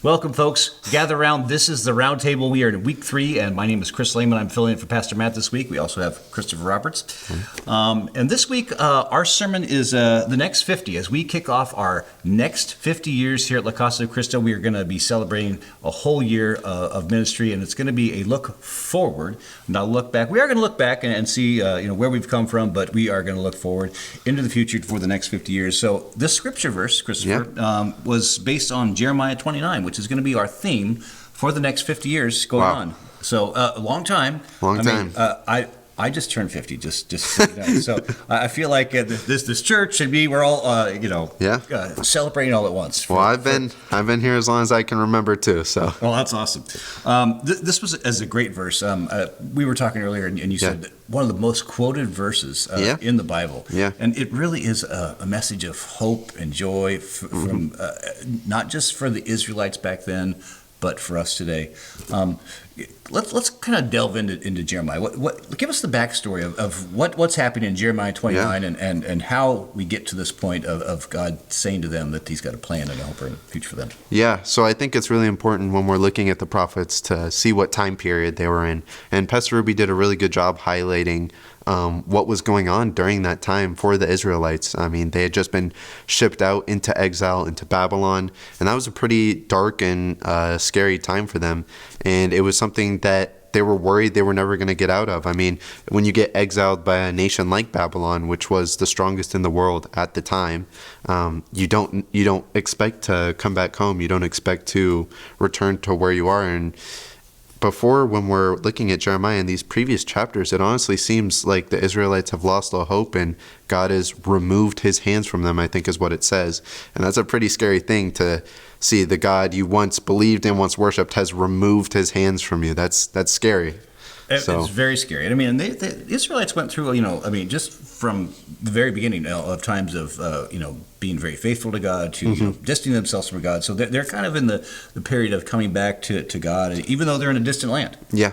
Welcome, folks. Gather around. This is the Roundtable. We are in week 3, and my name is Chris Lehman. I'm filling in for Pastor Matt this week. We also have Christopher Roberts. And this week, our sermon is the next 50. As we kick off our next 50 years here at La Casa de Cristo, we are going to be celebrating a whole year of ministry, and it's going to be a look forward, not a look back. We are going to look back and see where we've come from, but we are going to look forward into the future for the next 50 years. So this scripture verse, Christopher, was based on Jeremiah 29, which is going to be our theme for the next 50 years going on. So a long time. I just turned 50, just so you know. So I feel like this church and me, we're all celebrating all at once. I've been here as long as I can remember too. So well, that's awesome. This was as a great verse. We were talking earlier, and you said one of the most quoted verses in the Bible. Yeah, and it really is a message of hope and joy from not just for the Israelites back then, but for us today. Let's kind of delve into Jeremiah. Give us the backstory of what's happening in Jeremiah 29 and how we get to this point of God saying to them that He's got a plan and a hope and a future for them. Yeah, so I think it's really important when we're looking at the prophets to see what time period they were in. And Pastor Ruby did a really good job highlighting what was going on during that time for the Israelites. I mean, they had just been shipped out into exile, into Babylon, and that was a pretty dark and scary time for them. And it was something that they were worried they were never going to get out of. I mean, when you get exiled by a nation like Babylon, which was the strongest in the world at the time, you don't expect to come back home. You don't expect to return to where you are. And before, when we're looking at Jeremiah in these previous chapters, it honestly seems like the Israelites have lost all hope and God has removed His hands from them, I think is what it says. And that's a pretty scary thing to see. The God you once believed and once worshipped has removed His hands from you. That's scary. It's very scary. I mean, the Israelites went through, just from the very beginning of times of, being very faithful to God to distancing themselves from God. So they're kind of in the period of coming back to God, even though they're in a distant land. Yeah.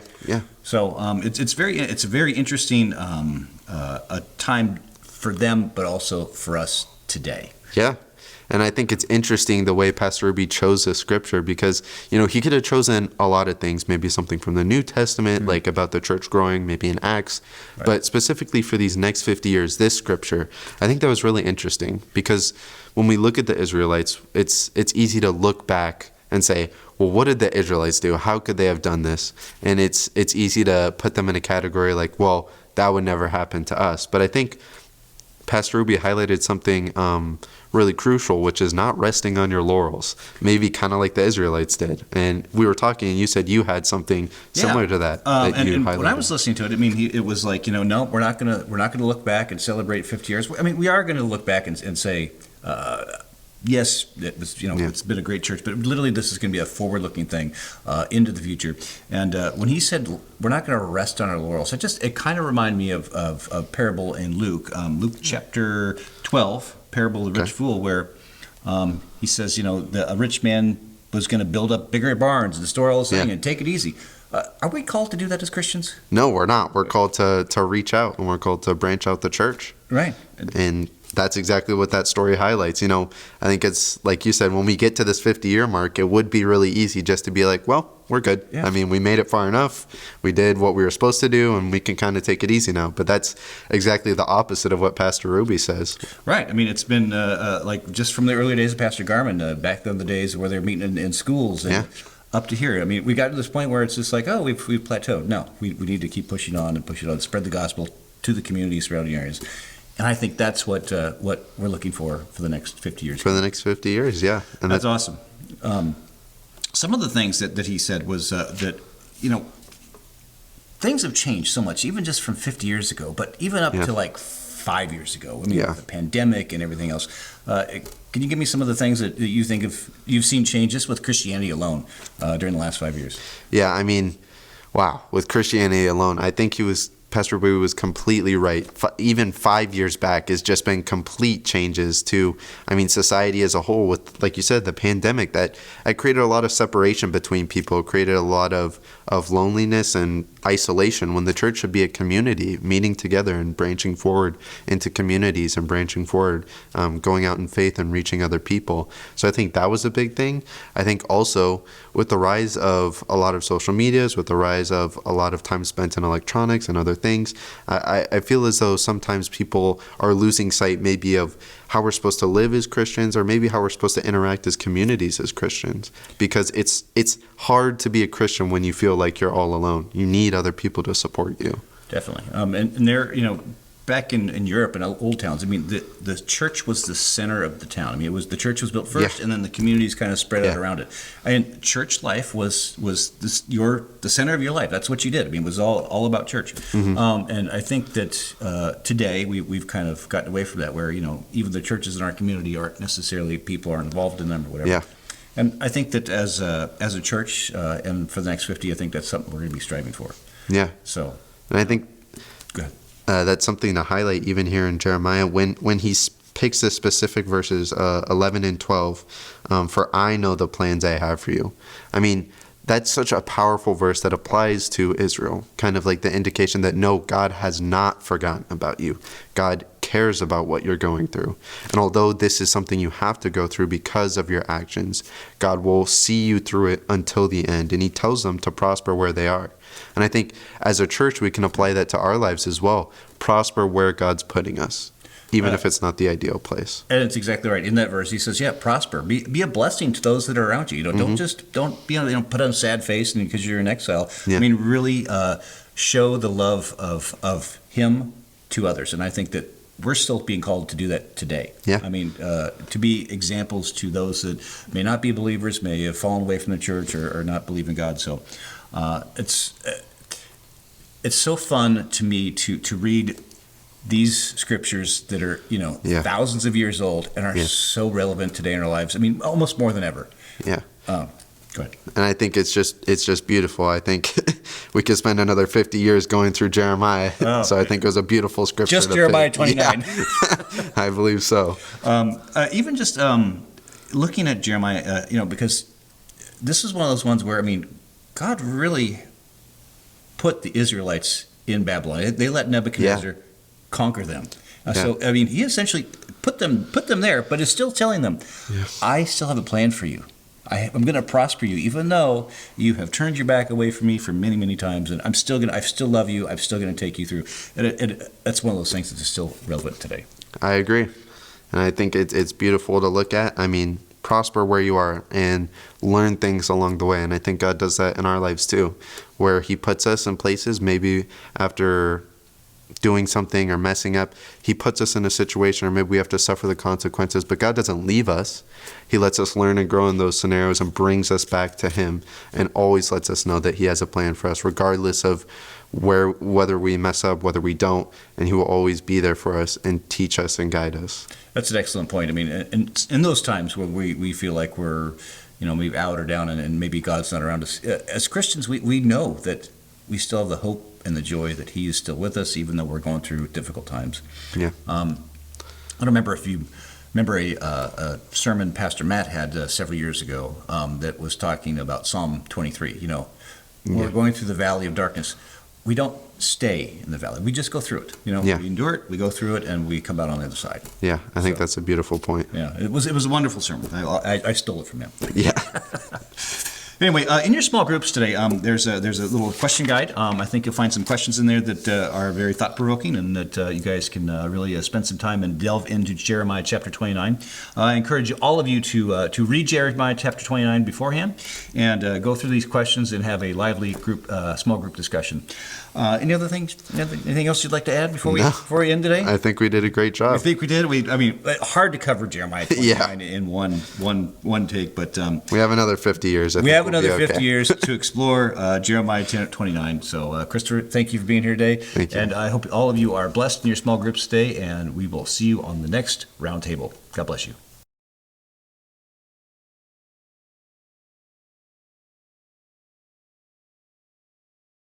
So it's a very interesting a time for them, but also for us today. Yeah. And I think it's interesting the way Pastor Ruby chose this scripture because, he could have chosen a lot of things, maybe something from the New Testament, like about the church growing, maybe in Acts. Right. But specifically for these next 50 years, this scripture, I think that was really interesting because when we look at the Israelites, it's easy to look back and say, well, what did the Israelites do? How could they have done this? And it's easy to put them in a category like, well, that would never happen to us. But I think Pastor Ruby highlighted something really crucial, which is not resting on your laurels, maybe kind of like the Israelites did. And we were talking, and you said you had something similar to that. And when I was listening to it, it was like, no, we're not gonna look back and celebrate 50 years. I mean, we are going to look back and say, yes, it was, it's been a great church, but literally this is going to be a forward-looking thing into the future. And when he said we're not going to rest on our laurels, it kind of reminded me of a parable in Luke chapter 12, parable of the rich fool, where he says, a rich man was going to build up bigger barns and store all this thing and take it easy. Are we called to do that as Christians? No, we're not. We're called to reach out, and we're called to branch out the church. Right. And that's exactly what that story highlights. I think it's like you said, when we get to this 50-year mark, it would be really easy just to be like, well, we're good. Yeah. I mean, we made it far enough. We did what we were supposed to do, and we can kind of take it easy now. But that's exactly the opposite of what Pastor Ruby says. Right. I mean, it's been like just from the early days of Pastor Garman, back in the days where they're meeting in schools and up to here. I mean, we got to this point where it's just like, oh, we've plateaued. No, we need to keep pushing on, spread the gospel to the community surrounding areas. And I think that's what we're looking for the next 50 years. For the next 50 years, yeah. And that's awesome. Some of the things that he said was that, things have changed so much, even just from 50 years ago, but even up to like 5 years ago. I mean, the pandemic and everything else. Can you give me some of the things that you think you've seen change just with Christianity alone during the last 5 years? Yeah, I mean, wow. With Christianity alone, I think he was Pastor Boo was completely right. Even 5 years back, it's just been complete changes to, I mean, society as a whole with, like you said, the pandemic that created a lot of separation between people, created a lot of loneliness and isolation when the church should be a community, meeting together and branching forward into communities and branching forward, going out in faith and reaching other people. So I think that was a big thing. I think also with the rise of a lot of social medias, with the rise of a lot of time spent in electronics and other things, I feel as though sometimes people are losing sight maybe of how we're supposed to live as Christians, or maybe how we're supposed to interact as communities as Christians, because it's hard to be a Christian when you feel like you're all alone. You need other people to support you. Definitely. And there, back in Europe in old towns, I mean, the church was the center of the town. I mean, the church was built first, and then the communities kind of spread out around it. And church life was the center of your life. That's what you did. I mean, it was all about church. And I think that today we've kind of gotten away from that, where even the churches in our community aren't necessarily, people are involved in them or whatever. And I think that as a church, and for the next 50, I think that's something we're going to be striving for. Yeah. So. And I think. Go ahead. That's something to highlight even here in Jeremiah when he picks the specific verses 11 and 12, for I know the plans I have for you. I mean, that's such a powerful verse that applies to Israel, kind of like the indication that no, God has not forgotten about you. God cares about what you're going through. And although this is something you have to go through because of your actions, God will see you through it until the end. And he tells them to prosper where they are. And I think as a church, we can apply that to our lives as well. Prosper where God's putting us, even if it's not the ideal place. And it's exactly right. In that verse, he says, prosper. Be a blessing to those that are around you. Don't be put on a sad face because you're in exile. I mean, really show the love of him to others. And I think that we're still being called to do that today. I mean, to be examples to those that may not be believers, may have fallen away from the church or not believe in God. So it's so fun to me to read these scriptures that are thousands of years old and are so relevant today in our lives. I mean, almost more than ever. Go ahead. And I think it's just beautiful. I think we could spend another 50 years going through Jeremiah. So I think it was a beautiful scripture. Just Jeremiah 29. I believe so. Even just looking at Jeremiah, because this is one of those ones where, I mean, God really put the Israelites in Babylon. They let Nebuchadnezzar conquer them. So, I mean, he essentially put them there, but is still telling them, I still have a plan for you. I'm going to prosper you, even though you have turned your back away from me for many, many times, and I still love you. I'm still going to take you through. And that's one of those things that is still relevant today. I agree, and I think it's beautiful to look at. I mean, prosper where you are and learn things along the way, and I think God does that in our lives too, where He puts us in places maybe after doing something or messing up, He puts us in a situation, or maybe we have to suffer the consequences, but God doesn't leave us. He lets us learn and grow in those scenarios and brings us back to Him, and always lets us know that He has a plan for us, regardless of whether we mess up, whether we don't, and He will always be there for us and teach us and guide us. That's an excellent point. I mean, in those times where we feel like we're, maybe out or down and maybe God's not around us, as Christians, we know that we still have the hope and the joy that He is still with us, even though we're going through difficult times. I don't remember if you remember a sermon Pastor Matt had several years ago that was talking about Psalm 23. We're going through the valley of darkness. We don't stay in the valley. We just go through it. We endure it, we go through it, and we come out on the other side. I think that's a beautiful point. It was a wonderful sermon. I stole it from him. Anyway, in your small groups today, there's a little question guide. I think you'll find some questions in there that are very thought-provoking and that you guys can really spend some time and delve into Jeremiah chapter 29. I encourage all of you to read Jeremiah chapter 29 beforehand and go through these questions and have a lively small group discussion. Any other things? Anything else you'd like to add before we end today? I think we did a great job. I think we did. Hard to cover Jeremiah 29 in one take, but we have another 50 years. We have another 50 years to explore Jeremiah 29. So, Christopher, thank you for being here today. Thank you. And I hope all of you are blessed in your small groups today, and we will see you on the next Roundtable. God bless you.